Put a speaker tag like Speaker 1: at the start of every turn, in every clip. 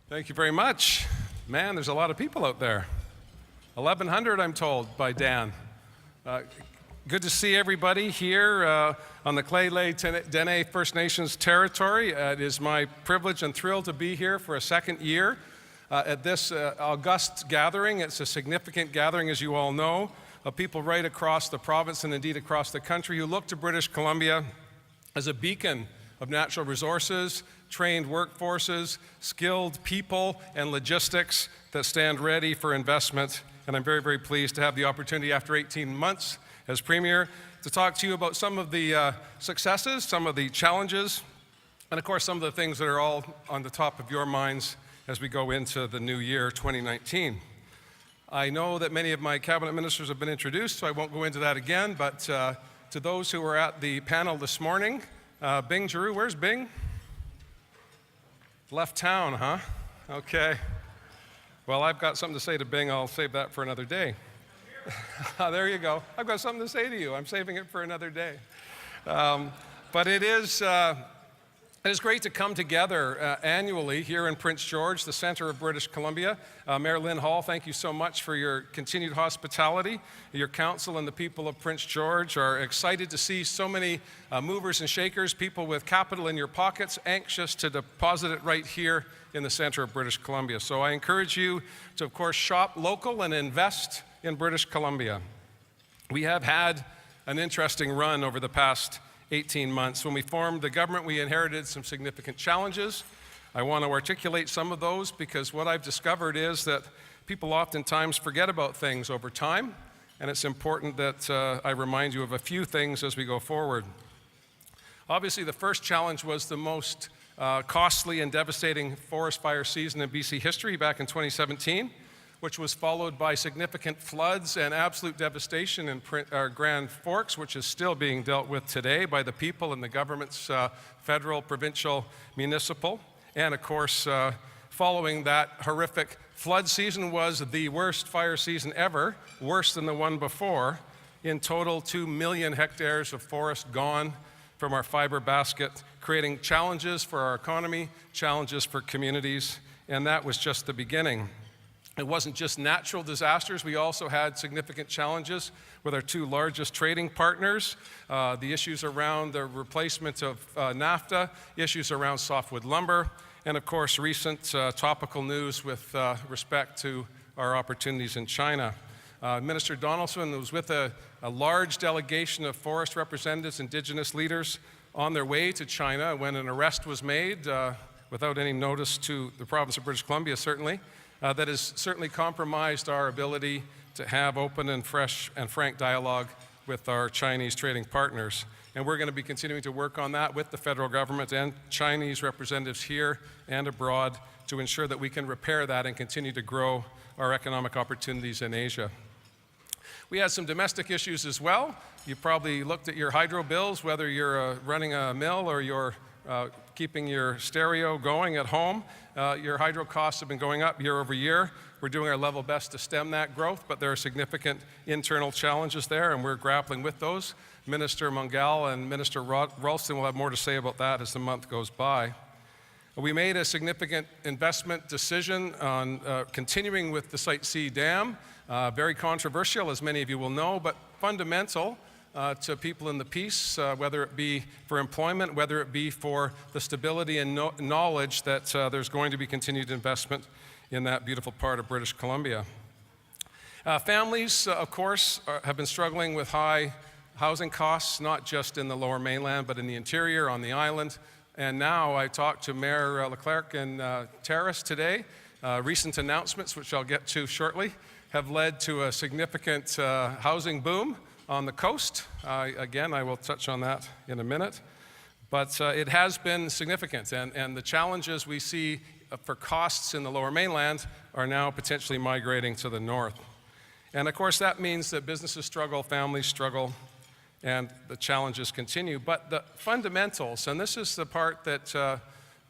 Speaker 1: Thank you very much. Man, there's a lot of people out there. 1,100, I'm told, by Dan. Good to see everybody here on the Clay-Lay-Dene First Nations territory. It is my privilege and thrill to be here for a second year at this august gathering. It's a significant gathering, as you all know, of people right across the province and indeed across the country who look to British Columbia as a beacon of natural resources, trained workforces, skilled people, and logistics that stand ready for investment. And I'm very, very pleased to have the opportunity after 18 months as Premier to talk to you about some of the successes, some of the challenges, and of course some of the things that are all on the top of your minds as we go into the new year, 2019. I know that many of my cabinet ministers have been introduced, so I won't go into that again, but to those who were at the panel this morning, Bing Giroux, where's Bing? Left town, huh? Okay. Well, I've got something to say to Bing. I'll save that for another day. There you go. I've got something to say to you. I'm saving it for another day. But it is great to come together annually here in Prince George, the center of British Columbia. Mayor Lynn Hall, thank you so much for your continued hospitality. Your council and the people of Prince George are excited to see so many movers and shakers, people with capital in your pockets, anxious to deposit it right here in the center of British Columbia. So I encourage you to, of course, shop local and invest in British Columbia. We have had an interesting run over the past 18 months. When we formed the government, we inherited some significant challenges. I want to articulate some of those because what I've discovered is that people oftentimes forget about things over time, and it's important that I remind you of a few things as we go forward. Obviously, the first challenge was the most costly and devastating forest fire season in BC history back in 2017, which was followed by significant floods and absolute devastation in Grand Forks, which is still being dealt with today by the people and the governments, federal, provincial, municipal. And of course, following that horrific flood season was the worst fire season ever, worse than the one before. In total, 2 million hectares of forest gone from our fiber basket, creating challenges for our economy, challenges for communities, and that was just the beginning. It wasn't just natural disasters. We also had significant challenges with our two largest trading partners, the issues around the replacement of NAFTA, issues around softwood lumber, and of course recent topical news with respect to our opportunities in China. Minister Donaldson was with a large delegation of forest representatives, Indigenous leaders on their way to China when an arrest was made without any notice to the province of British Columbia, certainly. That has certainly compromised our ability to have open and fresh and frank dialogue with our Chinese trading partners. And we're going to be continuing to work on that with the federal government and Chinese representatives here and abroad to ensure that we can repair that and continue to grow our economic opportunities in Asia. We had some domestic issues as well. You probably looked at your hydro bills, whether you're running a mill or you're keeping your stereo going at home. Your hydro costs have been going up year over year. We're doing our level best to stem that growth, but there are significant internal challenges there, and we're grappling with those. Minister Mungal and Minister Ralston will have more to say about that as the month goes by. We made a significant investment decision on continuing with the Site C Dam. Very controversial, as many of you will know, but fundamental to people in the peace, whether it be for employment, whether it be for the stability and knowledge that there's going to be continued investment in that beautiful part of British Columbia. Families, of course, have been struggling with high housing costs, not just in the Lower Mainland, but in the interior, on the island. And now I talked to Mayor Leclerc and Terrace today. Recent announcements, which I'll get to shortly, have led to a significant housing boom on the coast. Again, I will touch on that in a minute. But it has been significant, and the challenges we see for costs in the Lower Mainland are now potentially migrating to the north. And of course, that means that businesses struggle, families struggle, and the challenges continue. But the fundamentals, and this is the part that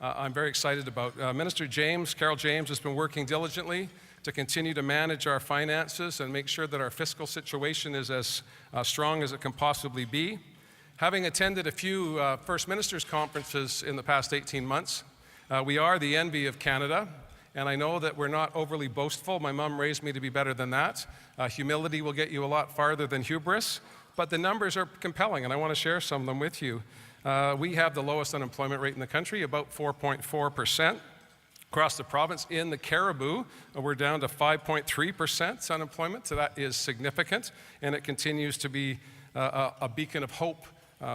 Speaker 1: I'm very excited about. Minister Carol James has been working diligently to continue to manage our finances and make sure that our fiscal situation is as strong as it can possibly be. Having attended a few First Ministers conferences in the past 18 months, we are the envy of Canada, and I know that we're not overly boastful. My mom raised me to be better than that. Humility will get you a lot farther than hubris, but the numbers are compelling, and I want to share some of them with you. We have the lowest unemployment rate in the country, about 4.4%. Across the province, in the Cariboo, we're down to 5.3% unemployment, so that is significant, and it continues to be a beacon of hope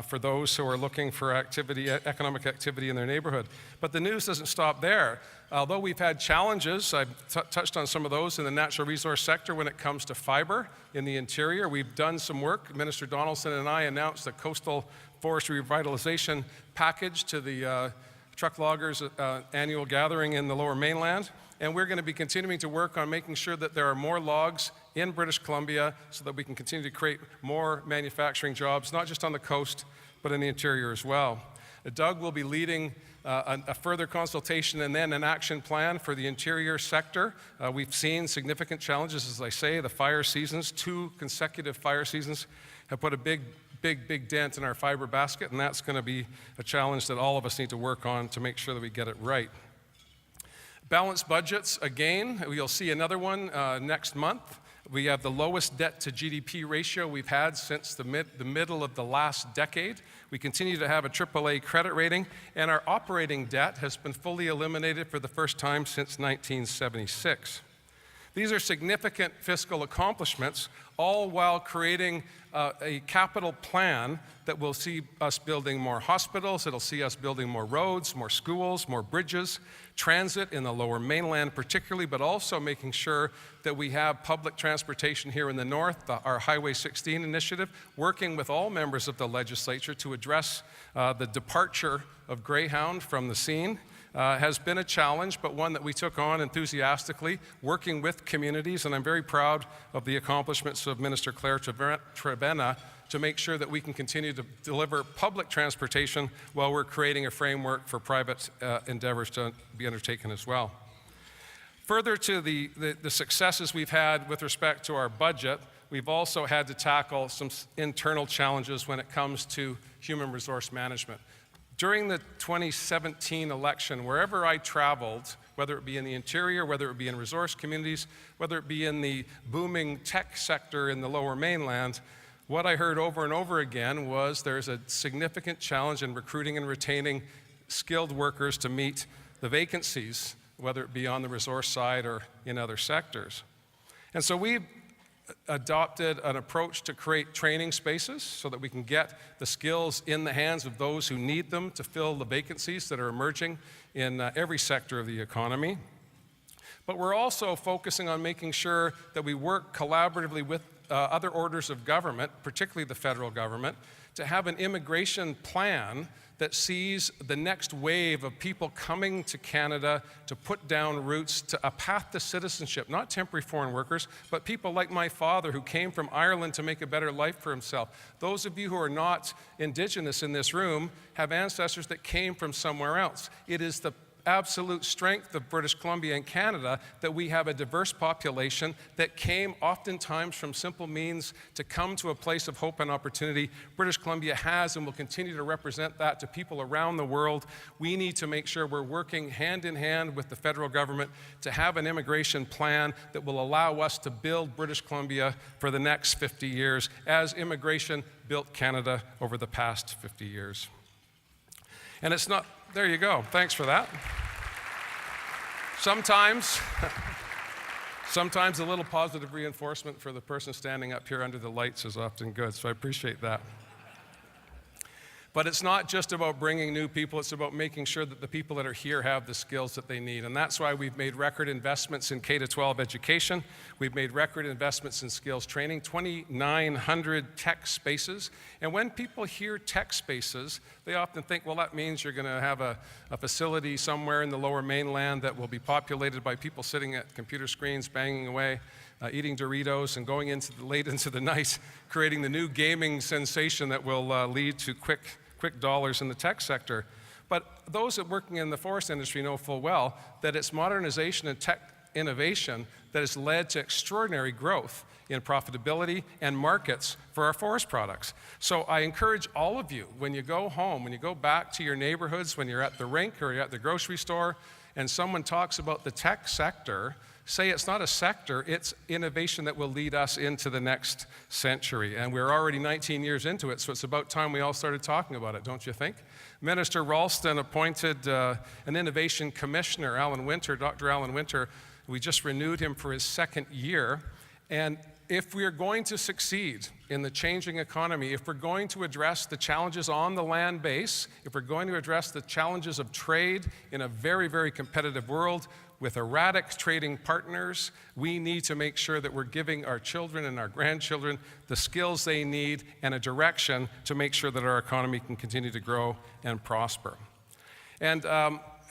Speaker 1: for those who are looking for economic activity in their neighborhood. But the news doesn't stop there. Although we've had challenges, I've touched on some of those in the natural resource sector when it comes to fiber in the interior. We've done some work. Minister Donaldson and I announced a coastal forestry revitalization package to the truck loggers' annual gathering in the Lower Mainland, and we're going to be continuing to work on making sure that there are more logs in British Columbia so that we can continue to create more manufacturing jobs, not just on the coast, but in the interior as well. Doug will be leading a further consultation and then an action plan for the interior sector. We've seen significant challenges, as I say, the fire seasons, 2 consecutive fire seasons have put a big dent in our fiber basket, and that's going to be a challenge that all of us need to work on to make sure that we get it right. Balanced budgets, again, you'll see another one next month. We have the lowest debt to GDP ratio we've had since the middle of the last decade. We continue to have a AAA credit rating, and our operating debt has been fully eliminated for the first time since 1976. These are significant fiscal accomplishments, all while creating a capital plan that will see us building more hospitals, it'll see us building more roads, more schools, more bridges, transit in the Lower Mainland particularly, but also making sure that we have public transportation here in the north, our Highway 16 initiative, working with all members of the legislature to address the departure of Greyhound from the scene. Has been a challenge, but one that we took on enthusiastically, working with communities, and I'm very proud of the accomplishments of Minister Claire Trevena to make sure that we can continue to deliver public transportation while we're creating a framework for private endeavors to be undertaken as well. Further to the successes we've had with respect to our budget, we've also had to tackle some internal challenges when it comes to human resource management. During the 2017 election, wherever I traveled, whether it be in the interior, whether it be in resource communities, whether it be in the booming tech sector in the Lower Mainland, what I heard over and over again was there's a significant challenge in recruiting and retaining skilled workers to meet the vacancies, whether it be on the resource side or in other sectors. And so we've adopted an approach to create training spaces so that we can get the skills in the hands of those who need them to fill the vacancies that are emerging in every sector of the economy. But we're also focusing on making sure that we work collaboratively with other orders of government, particularly the federal government, to have an immigration plan that sees the next wave of people coming to Canada to put down roots to a path to citizenship, not temporary foreign workers, but people like my father who came from Ireland to make a better life for himself. Those of you who are not Indigenous in this room have ancestors that came from somewhere else. It is the absolute strength of British Columbia and Canada that we have a diverse population that came oftentimes from simple means to come to a place of hope and opportunity. British Columbia has and will continue to represent that to people around the world. We need to make sure we're working hand in hand with the federal government to have an immigration plan that will allow us to build British Columbia for the next 50 years as immigration built Canada over the past 50 years. And it's not, there you go, thanks for that. Sometimes a little positive reinforcement for the person standing up here under the lights is often good, so I appreciate that. But it's not just about bringing new people, it's about making sure that the people that are here have the skills that they need. And that's why we've made record investments in K-12 education. We've made record investments in skills training, 2,900 tech spaces. And when people hear tech spaces, they often think, well, that means you're going to have a facility somewhere in the Lower Mainland that will be populated by people sitting at computer screens, banging away, eating Doritos, and going late into the night, creating the new gaming sensation that will lead to quick dollars in the tech sector. But those that working in the forest industry know full well that it's modernization and tech innovation that has led to extraordinary growth in profitability and markets for our forest products. So I encourage all of you, when you go home, when you go back to your neighborhoods, when you're at the rink or you're at the grocery store, and someone talks about the tech sector, say it's not a sector, it's innovation that will lead us into the next century. And we're already 19 years into it, so it's about time we all started talking about it, don't you think? Minister Ralston appointed an innovation commissioner, Dr. Alan Winter. We just renewed him for his second year. And if we are going to succeed in the changing economy, if we're going to address the challenges on the land base, if we're going to address the challenges of trade in a very, very competitive world with erratic trading partners, we need to make sure that we're giving our children and our grandchildren the skills they need and a direction to make sure that our economy can continue to grow and prosper. And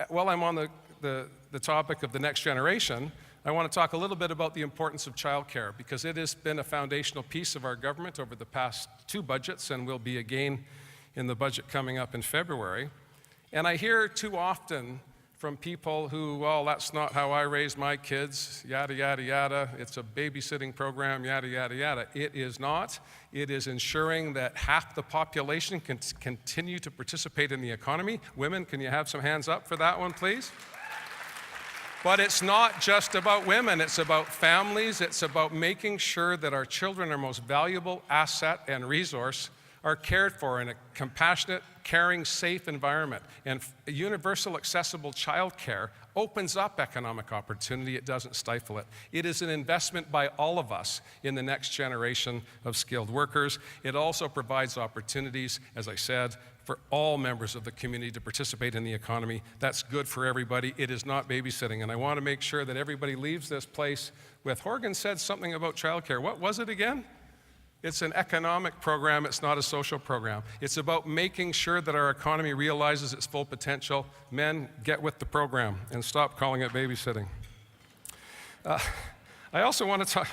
Speaker 1: while I'm on the topic of the next generation, I want to talk a little bit about the importance of childcare, because it has been a foundational piece of our government over the past 2 budgets and will be again in the budget coming up in February. And I hear too often from people who, well, that's not how I raised my kids, yada, yada, yada. It's a babysitting program, yada, yada, yada. It is not. It is ensuring that half the population can continue to participate in the economy. Women, can you have some hands up for that one, please? But it's not just about women, it's about families, it's about making sure that our children, our most valuable asset and resource, are cared for in a compassionate, caring, safe environment. And universal accessible childcare opens up economic opportunity, it doesn't stifle it. It is an investment by all of us in the next generation of skilled workers. It also provides opportunities, as I said, for all members of the community to participate in the economy. That's good for everybody. It is not babysitting. And I want to make sure that everybody leaves this place with, Horgan said something about childcare. What was it again? It's an economic program, it's not a social program. It's about making sure that our economy realizes its full potential. Men, get with the program and stop calling it babysitting. I also want to talk,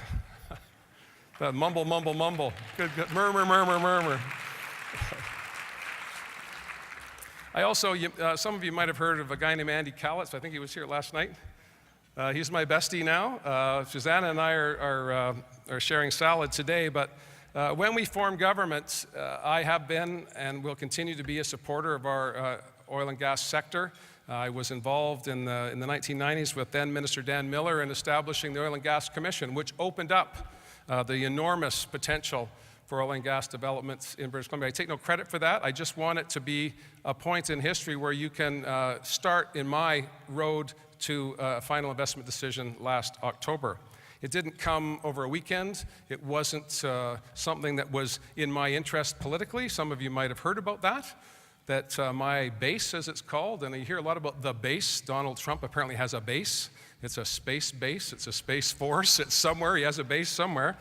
Speaker 1: that mumble, mumble, mumble, good, murmur, murmur, murmur. I also, some of you might have heard of a guy named Andy Callitz. I think he was here last night. He's my bestie now. Susanna and I are sharing salad today, but when we form government, I have been and will continue to be a supporter of our oil and gas sector. I was involved in the 1990s with then Minister Dan Miller in establishing the Oil and Gas Commission, which opened up the enormous potential for oil and gas developments in British Columbia. I take no credit for that. I just want it to be a point in history where you can start in my road to a final investment decision last October. It didn't come over a weekend. It wasn't something that was in my interest politically. Some of you might have heard about that my base, as it's called, and you hear a lot about the base. Donald Trump apparently has a base. It's a space base. It's a space force. It's somewhere. He has a base somewhere.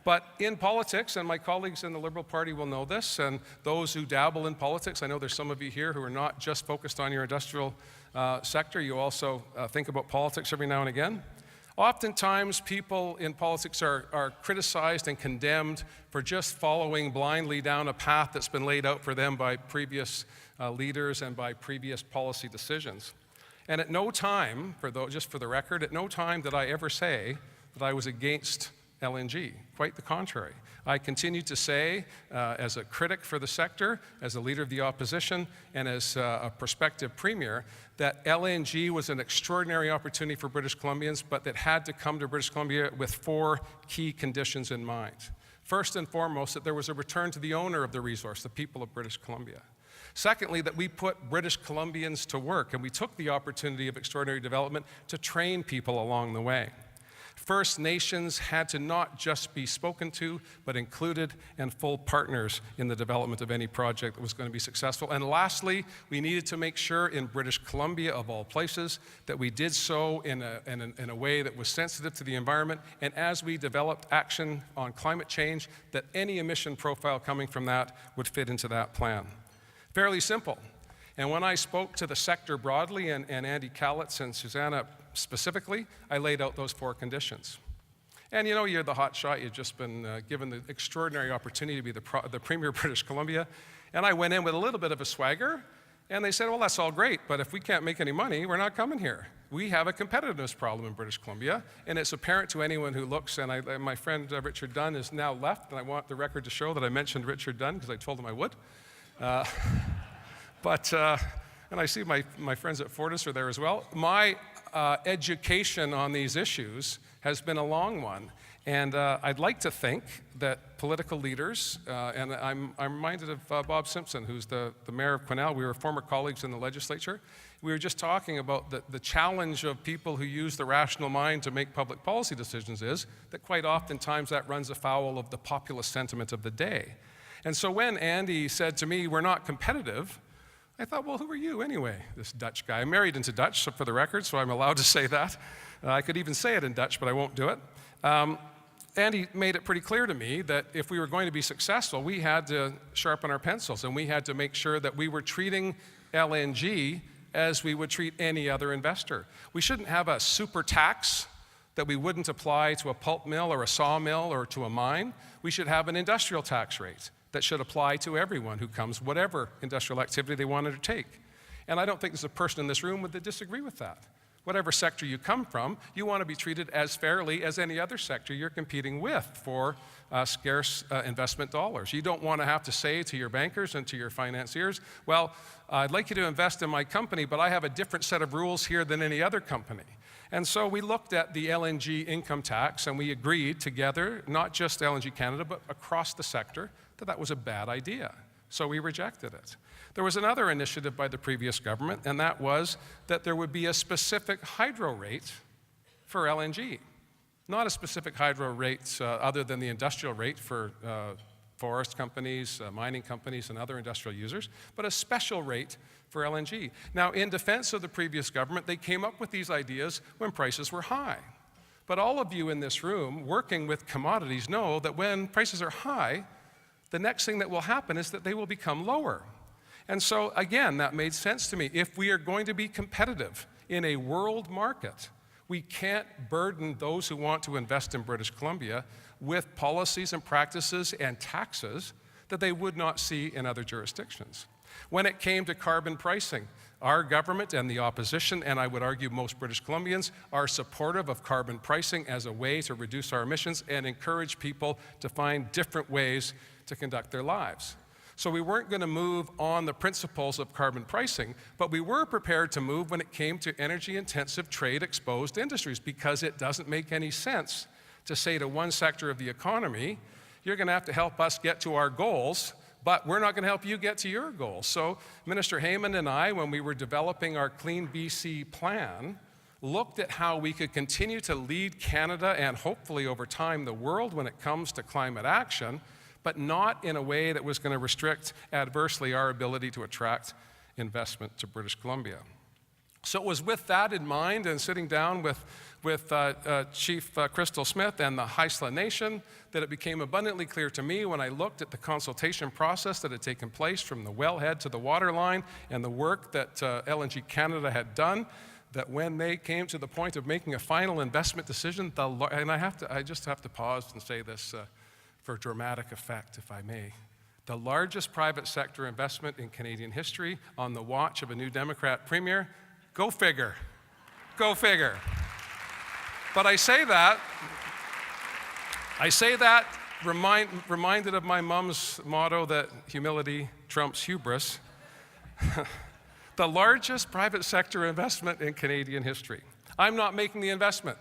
Speaker 1: But in politics, and my colleagues in the Liberal Party will know this, and those who dabble in politics, I know there's some of you here who are not just focused on your industrial sector, you also think about politics every now and again. Oftentimes, people in politics are criticized and condemned for just following blindly down a path that's been laid out for them by previous leaders and by previous policy decisions. And at no time, just for the record, at no time did I ever say that I was against LNG. Quite the contrary. I continue to say, as a critic for the sector, as a leader of the opposition, and as a prospective premier, that LNG was an extraordinary opportunity for British Columbians, but that had to come to British Columbia with 4 key conditions in mind. First and foremost, that there was a return to the owner of the resource, the people of British Columbia. Secondly, that we put British Columbians to work, and we took the opportunity of extraordinary development to train people along the way. First Nations had to not just be spoken to, but included and full partners in the development of any project that was going to be successful. And lastly, we needed to make sure in British Columbia, of all places, that we did so in a way that was sensitive to the environment, and as we developed action on climate change, that any emission profile coming from that would fit into that plan. Fairly simple. And when I spoke to the sector broadly, and Andy Callitz and Susanna specifically, I laid out those 4 conditions. And you know, you're the hot shot. You've just been given the extraordinary opportunity to be the Premier of British Columbia. And I went in with a little bit of a swagger, and they said, well, that's all great, but if we can't make any money, we're not coming here. We have a competitiveness problem in British Columbia, and it's apparent to anyone who looks, and my friend Richard Dunn is now left, and I want the record to show that I mentioned Richard Dunn because I told him I would. But and I see my friends at Fortis are there as well. My education on these issues has been a long one. And I'd like to think that political leaders, and I'm reminded of Bob Simpson, who's the mayor of Quesnel. We were former colleagues in the legislature. We were just talking about the challenge of people who use the rational mind to make public policy decisions is that quite oftentimes that runs afoul of the populist sentiment of the day. And so when Andy said to me, we're not competitive, I thought, well, who are you anyway, this Dutch guy? I'm married into Dutch, so for the record, so I'm allowed to say that. I could even say it in Dutch, but I won't do it. Andy made it pretty clear to me that if we were going to be successful, we had to sharpen our pencils, and we had to make sure that we were treating LNG as we would treat any other investor. We shouldn't have a super tax that we wouldn't apply to a pulp mill or a sawmill or to a mine. We should have an industrial tax rate that should apply to everyone who comes, whatever industrial activity they want to undertake. And I don't think there's a person in this room that would disagree with that. Whatever sector you come from, you want to be treated as fairly as any other sector you're competing with for scarce investment dollars. You don't want to have to say to your bankers and to your financiers, well, I'd like you to invest in my company, but I have a different set of rules here than any other company. And so we looked at the LNG income tax, and we agreed together, not just LNG Canada, but across the sector, that that was a bad idea. So we rejected it. There was another initiative by the previous government, and that was that there would be a specific hydro rate for LNG. Not a specific hydro rate other than the industrial rate for forest companies, mining companies, and other industrial users, but a special rate for LNG. Now, in defense of the previous government, they came up with these ideas when prices were high. But all of you in this room working with commodities know that when prices are high, the next thing that will happen is that they will become lower. And so, again, that made sense to me. If we are going to be competitive in a world market, we can't burden those who want to invest in British Columbia with policies and practices and taxes that they would not see in other jurisdictions. When it came to carbon pricing, our government and the opposition, and I would argue most British Columbians, are supportive of carbon pricing as a way to reduce our emissions and encourage people to find different ways to conduct their lives. So we weren't going to move on the principles of carbon pricing, but we were prepared to move when it came to energy-intensive, trade-exposed industries, because it doesn't make any sense to say to one sector of the economy, you're going to have to help us get to our goals, but we're not going to help you get to your goals. So Minister Heyman and I, when we were developing our Clean BC plan, looked at how we could continue to lead Canada and hopefully over time the world when it comes to climate action, but not in a way that was going to restrict adversely our ability to attract investment to British Columbia. So it was with that in mind and sitting down with Chief Crystal Smith and the Haisla Nation that it became abundantly clear to me when I looked at the consultation process that had taken place from the wellhead to the waterline and the work that LNG Canada had done, that when they came to the point of making a final investment decision, and I just have to pause and say this for dramatic effect, if I may. The largest private sector investment in Canadian history on the watch of a New Democrat premier. Go figure. Go figure. But I say that reminded of my mom's motto that humility trumps hubris. The largest private sector investment in Canadian history. I'm not making the investment.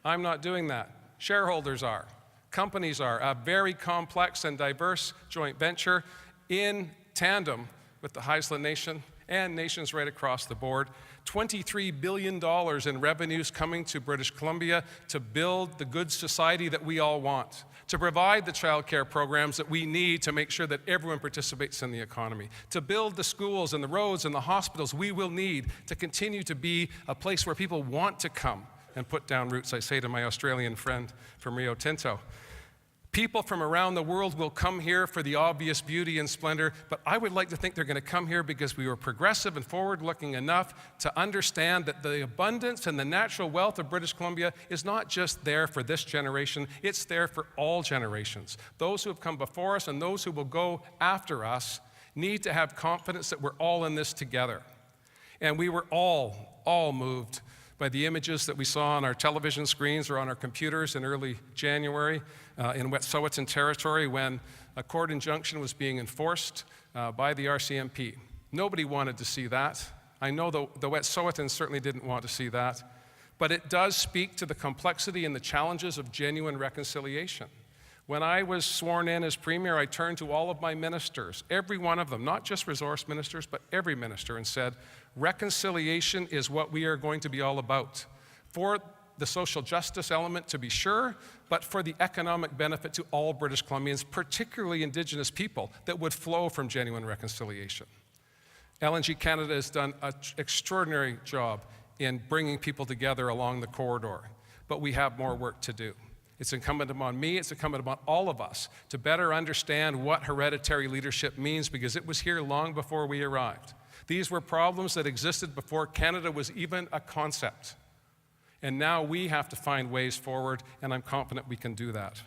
Speaker 1: I'm not doing that. Shareholders are. Companies are. A very complex and diverse joint venture in tandem with the Haisla Nation and nations right across the board. $23 billion in revenues coming to British Columbia to build the good society that we all want, to provide the childcare programs that we need to make sure that everyone participates in the economy, to build the schools and the roads and the hospitals we will need to continue to be a place where people want to come and put down roots, I say to my Australian friend from Rio Tinto. People from around the world will come here for the obvious beauty and splendor, but I would like to think they're going to come here because we were progressive and forward-looking enough to understand that the abundance and the natural wealth of British Columbia is not just there for this generation, it's there for all generations. Those who have come before us and those who will go after us need to have confidence that we're all in this together. And we were all moved by the images that we saw on our television screens or on our computers in early January in Wet'suwet'en territory when a court injunction was being enforced by the RCMP. Nobody wanted to see that. I know the Wet'suwet'en certainly didn't want to see that, but it does speak to the complexity and the challenges of genuine reconciliation. When I was sworn in as Premier, I turned to all of my ministers, every one of them, not just resource ministers, but every minister, and said, reconciliation is what we are going to be all about. For the social justice element, to be sure, but for the economic benefit to all British Columbians, particularly Indigenous people, that would flow from genuine reconciliation. LNG Canada has done an extraordinary job in bringing people together along the corridor, but we have more work to do. It's incumbent upon me, it's incumbent upon all of us to better understand what hereditary leadership means, because it was here long before we arrived. These were problems that existed before Canada was even a concept. And now we have to find ways forward, and I'm confident we can do that.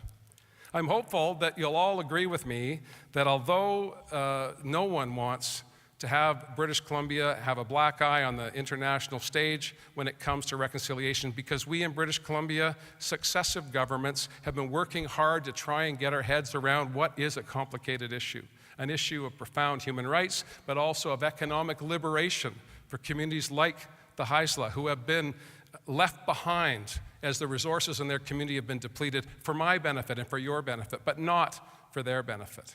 Speaker 1: I'm hopeful that you'll all agree with me that although no one wants to have British Columbia have a black eye on the international stage when it comes to reconciliation, because we in British Columbia, successive governments, have been working hard to try and get our heads around what is a complicated issue, an issue of profound human rights, but also of economic liberation for communities like the Haisla, who have been left behind as the resources in their community have been depleted for my benefit and for your benefit, but not for their benefit.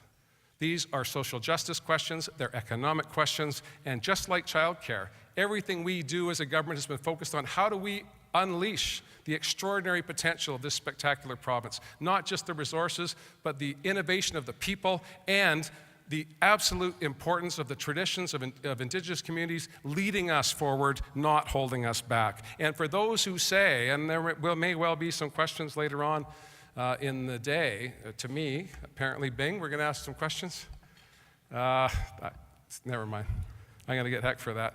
Speaker 1: These are social justice questions, they're economic questions, and just like childcare, everything we do as a government has been focused on how do we unleash the extraordinary potential of this spectacular province, not just the resources, but the innovation of the people and the absolute importance of the traditions of Indigenous communities leading us forward, not holding us back. And for those who say, and there may well be some questions later on in the day, to me, apparently, Bing, we're going to ask some questions. Never mind. I'm going to get heck for that.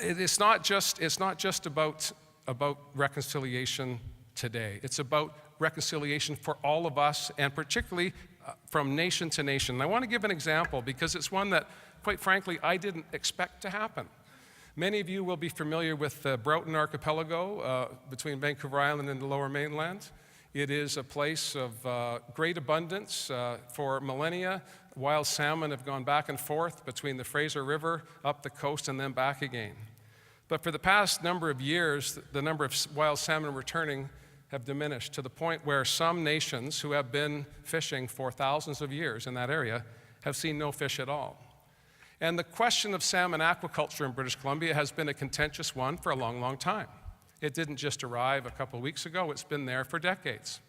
Speaker 1: It's not just about reconciliation today. It's about reconciliation for all of us, and particularly from nation to nation. And I want to give an example because it's one that, quite frankly, I didn't expect to happen. Many of you will be familiar with the Broughton Archipelago between Vancouver Island and the Lower Mainland. It is a place of great abundance for millennia. Wild salmon have gone back and forth between the Fraser River, up the coast, and then back again. But for the past number of years, the number of wild salmon returning have diminished to the point where some nations who have been fishing for thousands of years in that area have seen no fish at all. And the question of salmon aquaculture in British Columbia has been a contentious one for a long, long time. It didn't just arrive a couple of weeks ago, it's been there for decades.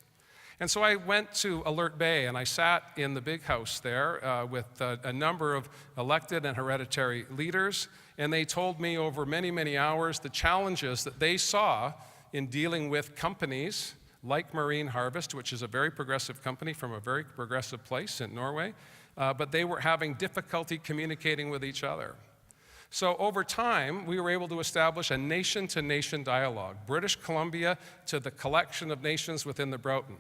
Speaker 1: And so I went to Alert Bay and I sat in the big house there with a number of elected and hereditary leaders, and they told me over many, many hours the challenges that they saw in dealing with companies like Marine Harvest, which is a very progressive company from a very progressive place in Norway, but they were having difficulty communicating with each other. So over time, we were able to establish a nation-to-nation dialogue, British Columbia to the collection of nations within the Broughton.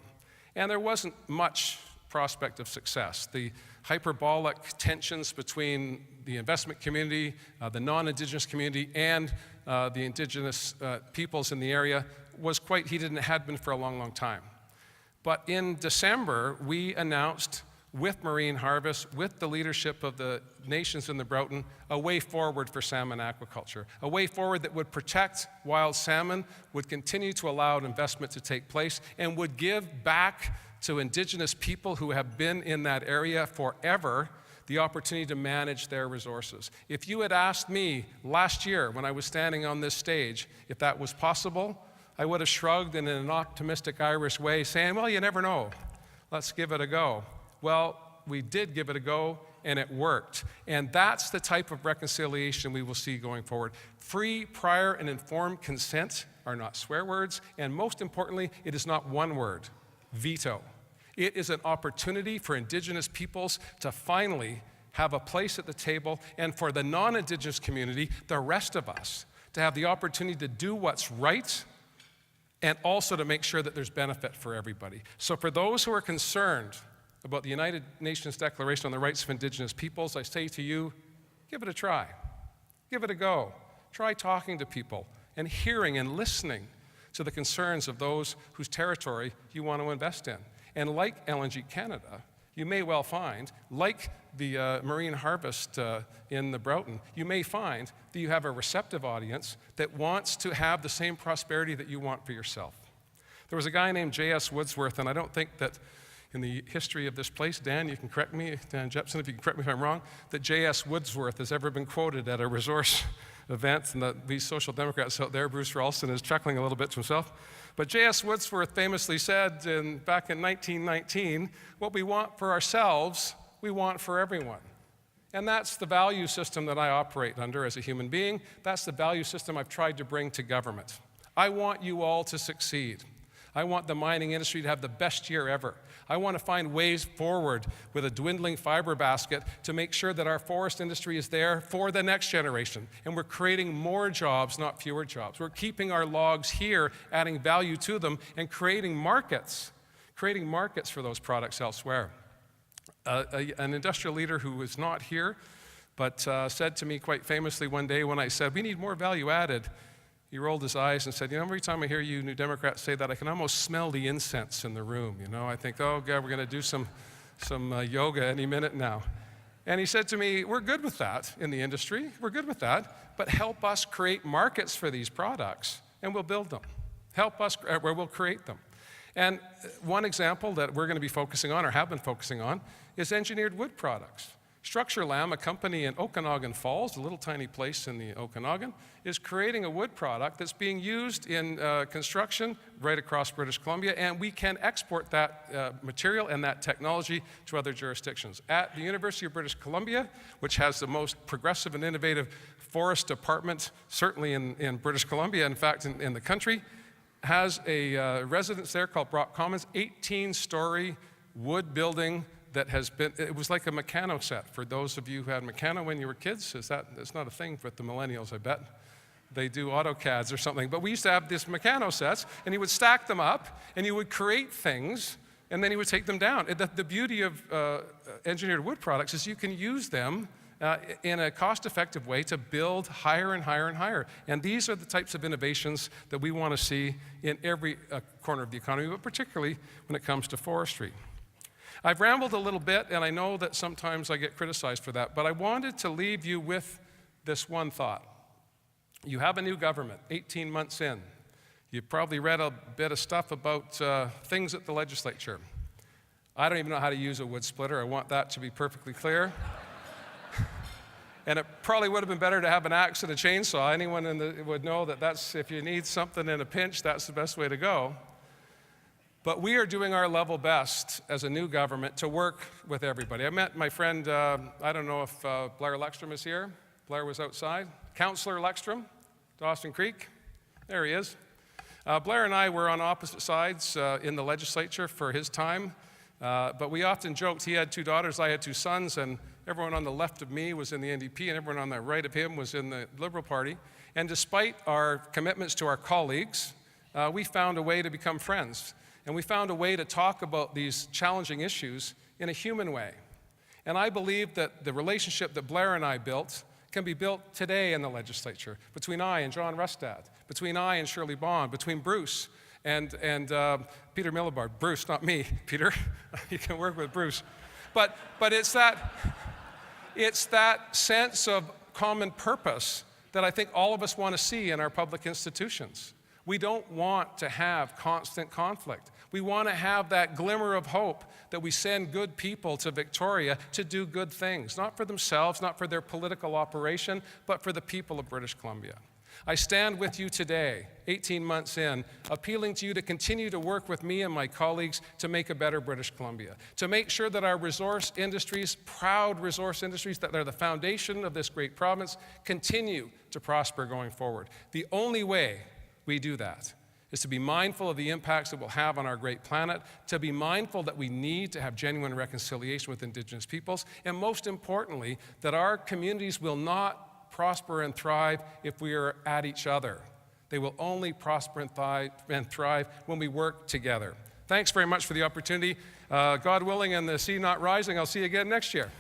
Speaker 1: And there wasn't much prospect of success. The hyperbolic tensions between the investment community, the non-Indigenous community, and the Indigenous peoples in the area was quite heated, and it had been for a long, long time. But in December, we announced with Marine Harvest, with the leadership of the nations in the Broughton, a way forward for salmon aquaculture, a way forward that would protect wild salmon, would continue to allow investment to take place, and would give back to Indigenous people who have been in that area forever the opportunity to manage their resources. If you had asked me last year when I was standing on this stage if that was possible, I would have shrugged in an optimistic Irish way, saying, well, you never know. Let's give it a go. Well, we did give it a go, and it worked. And that's the type of reconciliation we will see going forward. Free, prior, and informed consent are not swear words, and most importantly, it is not one word, veto. It is an opportunity for Indigenous peoples to finally have a place at the table, and for the non-Indigenous community, the rest of us, to have the opportunity to do what's right and also to make sure that there's benefit for everybody. So for those who are concerned about the United Nations Declaration on the Rights of Indigenous Peoples, I say to you, give it a try. Give it a go. Try talking to people and hearing and listening to the concerns of those whose territory you want to invest in. And like LNG Canada, you may well find, like the marine harvest in the Broughton, you may find that you have a receptive audience that wants to have the same prosperity that you want for yourself. There was a guy named J.S. Woodsworth, and I don't think that in the history of this place, Dan, you can correct me, Dan Jepson, if you can correct me if I'm wrong, that J.S. Woodsworth has ever been quoted at a resource event, and these social democrats out there, Bruce Ralston is chuckling a little bit to himself. But J.S. Woodsworth famously said back in 1919, what we want for ourselves, we want for everyone. And that's the value system that I operate under as a human being. That's the value system I've tried to bring to government. I want you all to succeed. I want the mining industry to have the best year ever. I want to find ways forward with a dwindling fiber basket to make sure that our forest industry is there for the next generation. And we're creating more jobs, not fewer jobs. We're keeping our logs here, adding value to them, and creating markets for those products elsewhere. An industrial leader who is not here, but said to me quite famously one day when I said, we need more value added, he rolled his eyes and said, every time I hear you New Democrats say that, I can almost smell the incense in the room. I think, oh, God, we're going to do some yoga any minute now. And he said to me, we're good with that in the industry. We're good with that. But help us create markets for these products, and we'll build them. Help us where we'll create them. And one example that we're going to be focusing on, or have been focusing on, is engineered wood products. Structure Lamb, a company in Okanagan Falls, a little tiny place in the Okanagan, is creating a wood product that's being used in construction right across British Columbia, and we can export that material and that technology to other jurisdictions. At the University of British Columbia, which has the most progressive and innovative forest department, certainly in British Columbia, in fact, in the country, has a residence there called Brock Commons, 18-story wood building that has been, it was like a Meccano set. For those of you who had Meccano when you were kids, it's not a thing with the millennials, I bet. They do AutoCADs or something. But we used to have these Meccano sets, and you would stack them up, and you would create things, and then you would take them down. The beauty of engineered wood products is you can use them in a cost-effective way to build higher and higher and higher. And these are the types of innovations that we want to see in every corner of the economy, but particularly when it comes to forestry. I've rambled a little bit, and I know that sometimes I get criticized for that, but I wanted to leave you with this one thought. You have a new government, 18 months in. You've probably read a bit of stuff about things at the legislature. I don't even know how to use a wood splitter. I want that to be perfectly clear. And it probably would have been better to have an axe and a chainsaw. Anyone would know that if you need something in a pinch, that's the best way to go. But we are doing our level best as a new government to work with everybody. I met my friend, I don't know if Blair Leckstrom is here. Blair was outside. Councillor Leckstrom, Dawson Creek. There he is. Blair and I were on opposite sides in the legislature for his time, but we often joked. He had 2 daughters, I had 2 sons, and everyone on the left of me was in the NDP, and everyone on the right of him was in the Liberal Party. And despite our commitments to our colleagues, we found a way to become friends. And we found a way to talk about these challenging issues in a human way. And I believe that the relationship that Blair and I built can be built today in the legislature, between I and John Rustad, between I and Shirley Bond, between Bruce and Peter Millibard. Bruce, not me, Peter. You can work with Bruce. But it's that sense of common purpose that I think all of us want to see in our public institutions. We don't want to have constant conflict. We want to have that glimmer of hope that we send good people to Victoria to do good things, not for themselves, not for their political operation, but for the people of British Columbia. I stand with you today, 18 months in, appealing to you to continue to work with me and my colleagues to make a better British Columbia, to make sure that our resource industries, proud resource industries that are the foundation of this great province, continue to prosper going forward. The only way we do that is to be mindful of the impacts it will have on our great planet, to be mindful that we need to have genuine reconciliation with Indigenous peoples, and most importantly, that our communities will not prosper and thrive if we are at each other. They will only prosper and thrive when we work together. Thanks very much for the opportunity. God willing and the sea not rising, I'll see you again next year.